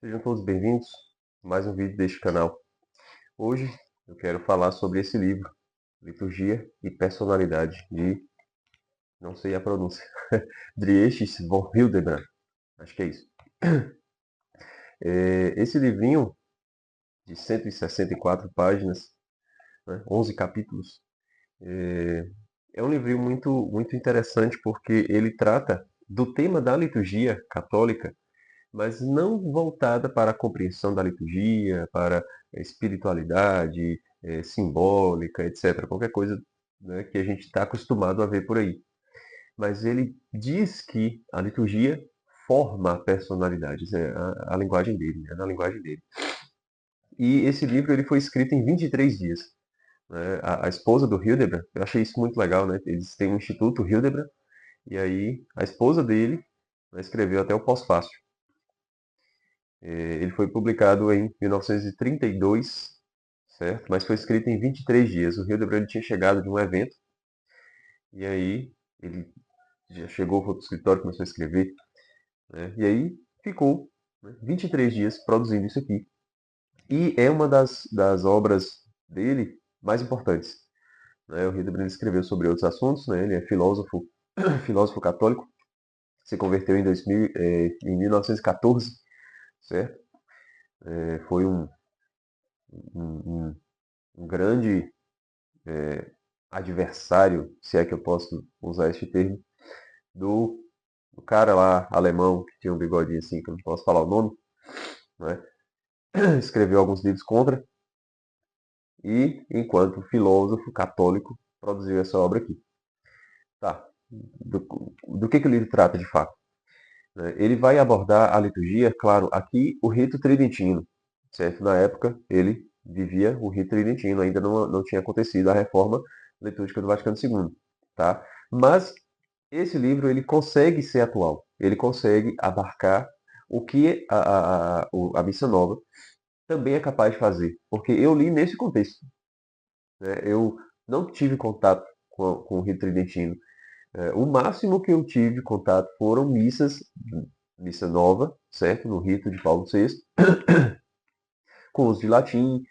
Sejam todos bem-vindos a mais um vídeo deste canal. Hoje eu quero falar sobre esse livro, Liturgia e Personalidade, de, não sei a pronúncia, Dietrich von Hildebrand, acho que é isso. Esse livrinho de 164 páginas, né, 11 capítulos, é um livrinho muito interessante porque ele trata do tema da liturgia católica, mas não voltada para a compreensão da liturgia, para a espiritualidade simbólica, etc. Qualquer coisa, né, que a gente está acostumado a ver por aí. Mas ele diz que a liturgia forma a personalidade, isso é a linguagem dele, é na linguagem dele. E esse livro ele foi escrito em 23 dias. Né? A esposa do Hildebrand, eu achei isso muito legal, né? Eles têm um instituto Hildebrand, e aí a esposa dele, né, escreveu até o pós-fácil. Ele foi publicado em 1932, certo? Mas foi escrito em 23 dias. O Hildebrand tinha chegado de um evento, e aí ele já chegou, foi para o escritório, começou a escrever, né? E aí ficou, né, 23 dias produzindo isso aqui. E é uma das obras dele mais importantes. Né? O Hildebrand escreveu sobre outros assuntos, né? Ele é filósofo, filósofo católico, se converteu em 1914, certo? Foi um, um grande adversário, se é que eu posso usar este termo, do, do cara lá alemão que tinha um bigodinho assim, que eu não posso falar o nome, né? Escreveu alguns livros contra e, enquanto filósofo católico, produziu essa obra aqui. Tá. Do que o livro trata de fato? Né? Ele vai abordar a liturgia, claro, aqui o rito tridentino, certo? Na época ele vivia o rito tridentino, ainda não tinha acontecido a reforma litúrgica do Vaticano II, tá? Mas esse livro ele consegue ser atual, ele consegue abarcar o que a Missa Nova também é capaz de fazer, porque eu li nesse contexto, né? Eu não tive contato com o rito tridentino. O máximo que eu tive contato foram missa nova, certo? No rito de Paulo VI, com uso de latim,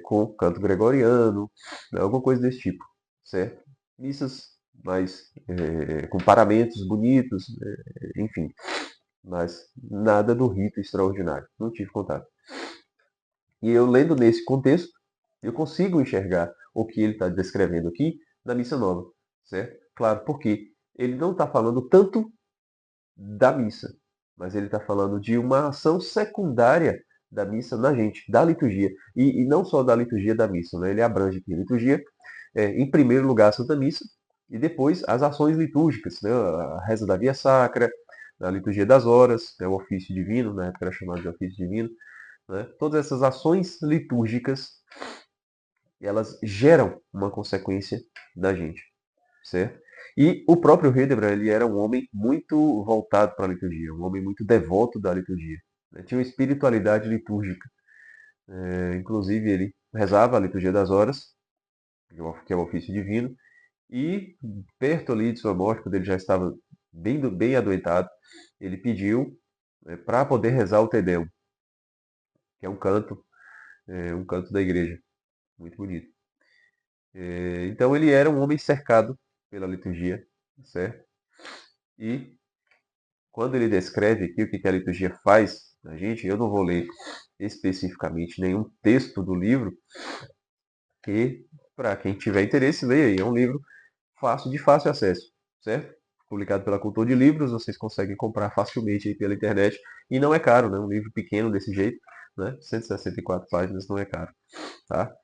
com canto gregoriano, né? Alguma coisa desse tipo, certo? Missas mais com paramentos bonitos, enfim, mas nada do rito extraordinário. Não tive contato. E eu lendo nesse contexto, eu consigo enxergar o que ele está descrevendo aqui na missa nova, certo? Claro, porque ele não está falando tanto da missa, mas ele está falando de uma ação secundária da missa na gente, da liturgia. E não só da liturgia da missa, né? Ele abrange aqui a liturgia, em primeiro lugar a Santa Missa, e depois as ações litúrgicas, né? A reza da Via Sacra, a liturgia das horas, né? O ofício divino, na época era chamado de ofício divino. Né? Todas essas ações litúrgicas, elas geram uma consequência da gente, certo? E o próprio Hildebrand, ele era um homem muito voltado para a liturgia, um homem muito devoto da liturgia. Né? Tinha uma espiritualidade litúrgica. Inclusive, ele rezava a liturgia das horas, que é o ofício divino, e perto ali de sua morte, quando ele já estava bem adoentado, ele pediu para poder rezar o Te Deum, que é um canto da igreja, muito bonito. Então ele era um homem cercado pela liturgia, certo? E quando ele descreve aqui o que a liturgia faz na gente, eu não vou ler especificamente nenhum texto do livro, que para quem tiver interesse, leia aí. É um livro de fácil acesso, certo? Publicado pela Cultura de Livros, vocês conseguem comprar facilmente aí pela internet e não é caro, né? Um livro pequeno desse jeito, né? 164 páginas não é caro, tá?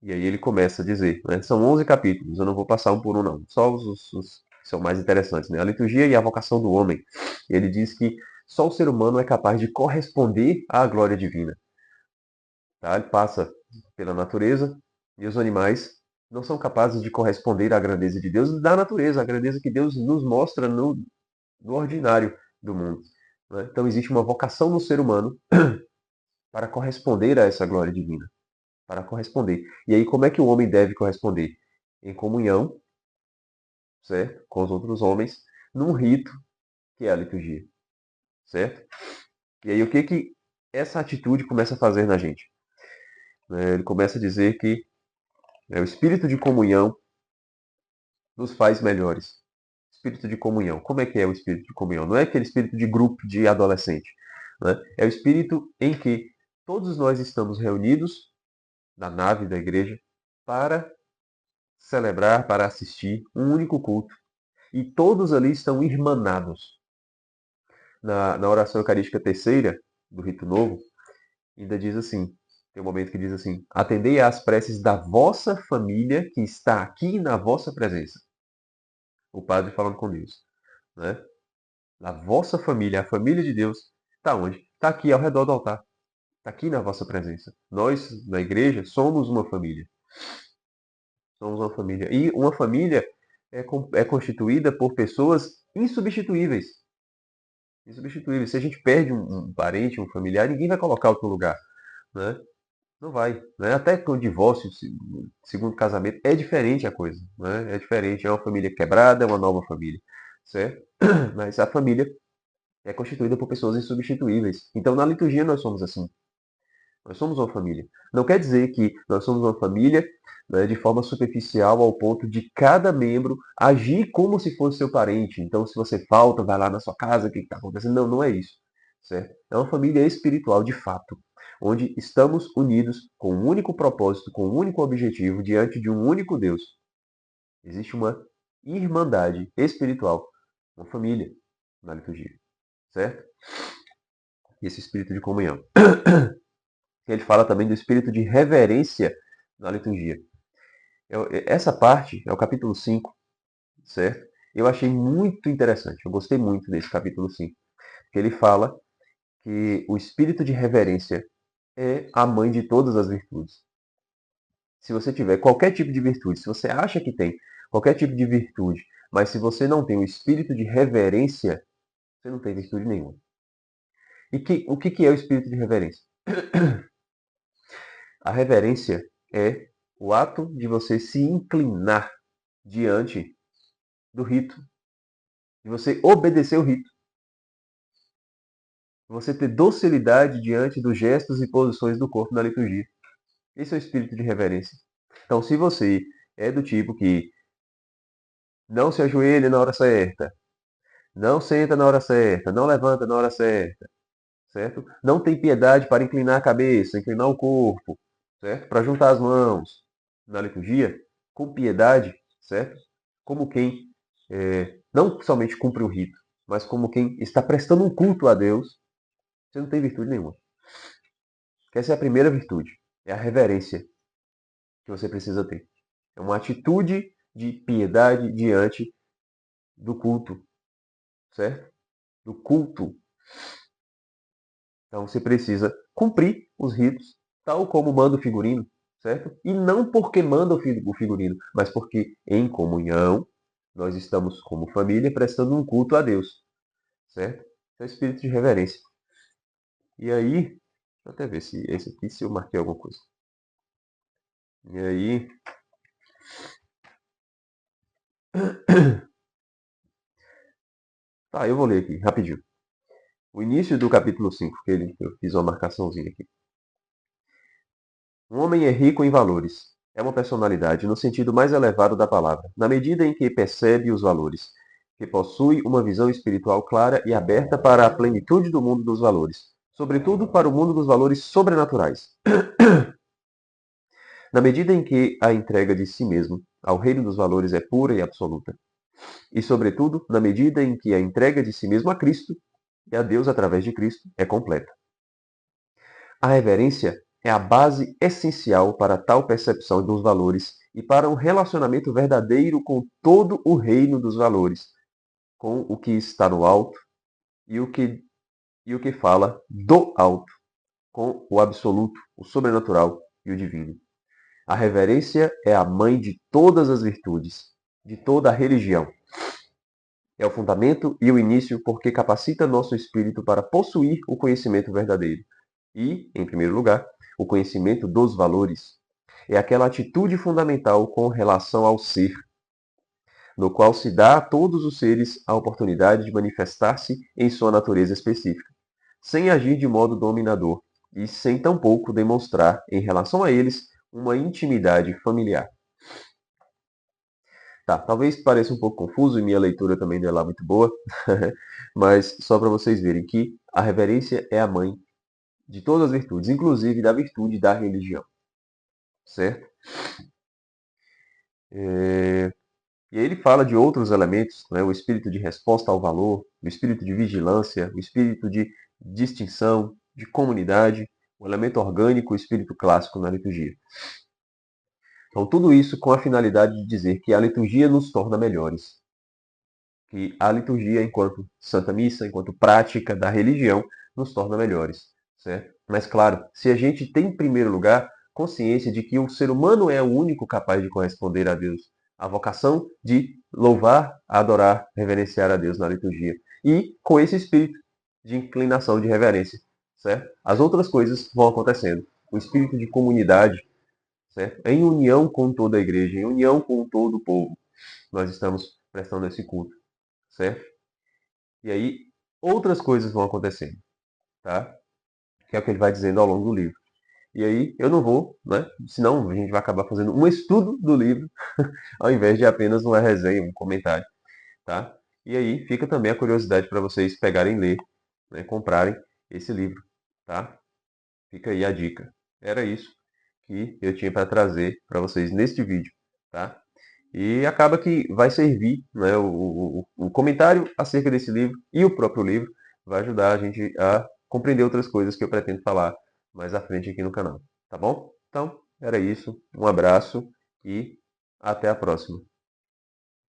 E aí ele começa a dizer, né? São 11 capítulos, eu não vou passar um por um não, só os que são mais interessantes, né? A liturgia e a vocação do homem. Ele diz que só o ser humano é capaz de corresponder à glória divina, tá? Ele passa pela natureza e os animais não são capazes de corresponder à grandeza de Deus da natureza, a grandeza que Deus nos mostra no ordinário do mundo. Né? Então existe uma vocação no ser humano para corresponder a essa glória divina, para corresponder. E aí como é que o homem deve corresponder? Em comunhão, certo? Com os outros homens, num rito que é a liturgia, certo? E aí o que que essa atitude começa a fazer na gente? Ele começa a dizer que o espírito de comunhão nos faz melhores. Espírito de comunhão. Como é que é o espírito de comunhão? Não é aquele espírito de grupo de adolescente, né? É o espírito em que todos nós estamos reunidos na nave da igreja para celebrar, para assistir um único culto. E todos ali estão irmanados. Na oração eucarística terceira do Rito Novo, ainda diz assim, tem um momento que diz assim, atendei às preces da vossa família que está aqui na vossa presença. O padre falando com Deus, né? A vossa família, a família de Deus, está onde? Está aqui ao redor do altar. Está aqui na vossa presença. Nós, na igreja, somos uma família. Somos uma família. E uma família é constituída por pessoas insubstituíveis. Insubstituíveis. Se a gente perde um parente, um familiar, ninguém vai colocar outro lugar, né? Não vai, né? Até com o divórcio, segundo casamento, é diferente a coisa, né? É diferente, é uma família quebrada, é uma nova família, certo? Mas a família é constituída por pessoas insubstituíveis. Então, na liturgia nós somos assim. Nós somos uma família. Não quer dizer que nós somos uma família, né, de forma superficial ao ponto de cada membro agir como se fosse seu parente. Então, se você falta, vai lá na sua casa, o que está acontecendo? Não, não é isso, certo? É uma família espiritual de fato, onde estamos unidos com um único propósito, com um único objetivo, diante de um único Deus. Existe uma irmandade espiritual, uma família na liturgia, certo? E esse espírito de comunhão. Ele fala também do espírito de reverência na liturgia. Essa parte é o capítulo 5, certo? Eu achei muito interessante, eu gostei muito desse capítulo 5, porque ele fala que o espírito de reverência é a mãe de todas as virtudes. Se você tiver qualquer tipo de virtude, se você acha que tem qualquer tipo de virtude, mas se você não tem o espírito de reverência, você não tem virtude nenhuma. E o que é o espírito de reverência? A reverência é o ato de você se inclinar diante do rito, de você obedecer o rito, de você ter docilidade diante dos gestos e posições do corpo na liturgia. Esse é o espírito de reverência. Então, se você é do tipo que não se ajoelha na hora certa, não senta na hora certa, não levanta na hora certa, certo? Não tem piedade para inclinar a cabeça, inclinar o corpo, certo? Para juntar as mãos na liturgia, com piedade, certo? Como quem não somente cumpre o rito, mas como quem está prestando um culto a Deus, você não tem virtude nenhuma. Essa é a primeira virtude, é a reverência que você precisa ter. É uma atitude de piedade diante do culto, certo? Do culto. Então você precisa cumprir os ritos, tal como manda o figurino, certo? E não porque manda o figurino, mas porque em comunhão nós estamos como família prestando um culto a Deus, certo? É o espírito de reverência. E aí, deixa eu até ver se esse aqui, se eu marquei alguma coisa. E aí, tá, eu vou ler aqui, rapidinho. O início do capítulo 5, eu fiz uma marcaçãozinha aqui. Um homem é rico em valores. É uma personalidade no sentido mais elevado da palavra, na medida em que percebe os valores, que possui uma visão espiritual clara e aberta para a plenitude do mundo dos valores, sobretudo para o mundo dos valores sobrenaturais. Na medida em que a entrega de si mesmo ao reino dos valores é pura e absoluta, e, sobretudo, na medida em que a entrega de si mesmo a Cristo e a Deus através de Cristo é completa. A reverência é a base essencial para tal percepção dos valores e para um relacionamento verdadeiro com todo o reino dos valores, com o que está no alto e o que fala do alto, com o absoluto, o sobrenatural e o divino. A reverência é a mãe de todas as virtudes, de toda a religião. É o fundamento e o início porque capacita nosso espírito para possuir o conhecimento verdadeiro. E, em primeiro lugar, o conhecimento dos valores. É aquela atitude fundamental com relação ao ser. no qual se dá a todos os seres a oportunidade de manifestar-se em sua natureza específica, sem agir de modo dominador e sem tampouco demonstrar, em relação a eles, uma intimidade familiar. Tá, talvez pareça um pouco confuso e minha leitura também não é lá muito boa, mas só para vocês verem que a reverência é a mãe de todas as virtudes, inclusive da virtude da religião, certo? E aí ele fala de outros elementos, né? O espírito de resposta ao valor, o espírito de vigilância, o espírito de distinção, de comunidade, o elemento orgânico, o espírito clássico na liturgia. Então, tudo isso com a finalidade de dizer que a liturgia nos torna melhores. Que a liturgia, enquanto Santa Missa, enquanto prática da religião, nos torna melhores, certo? Mas, claro, se a gente tem, em primeiro lugar, consciência de que o ser humano é o único capaz de corresponder a Deus, a vocação de louvar, adorar, reverenciar a Deus na liturgia, e com esse espírito de inclinação, de reverência, certo? As outras coisas vão acontecendo. O espírito de comunidade, certo? Em união com toda a igreja, em união com todo o povo, nós estamos prestando esse culto, certo? E aí outras coisas vão acontecendo, tá? Que é o que ele vai dizendo ao longo do livro. E aí eu não vou, né? Senão a gente vai acabar fazendo um estudo do livro, ao invés de apenas uma resenha, um comentário, tá? E aí fica também a curiosidade para vocês pegarem e ler, né? Comprarem esse livro, tá? Fica aí a dica. Era isso que eu tinha para trazer para vocês neste vídeo, tá? E acaba que vai servir, né, o comentário acerca desse livro e o próprio livro vai ajudar a gente a compreender outras coisas que eu pretendo falar mais à frente aqui no canal, tá bom? Então, era isso. Um abraço e até a próxima.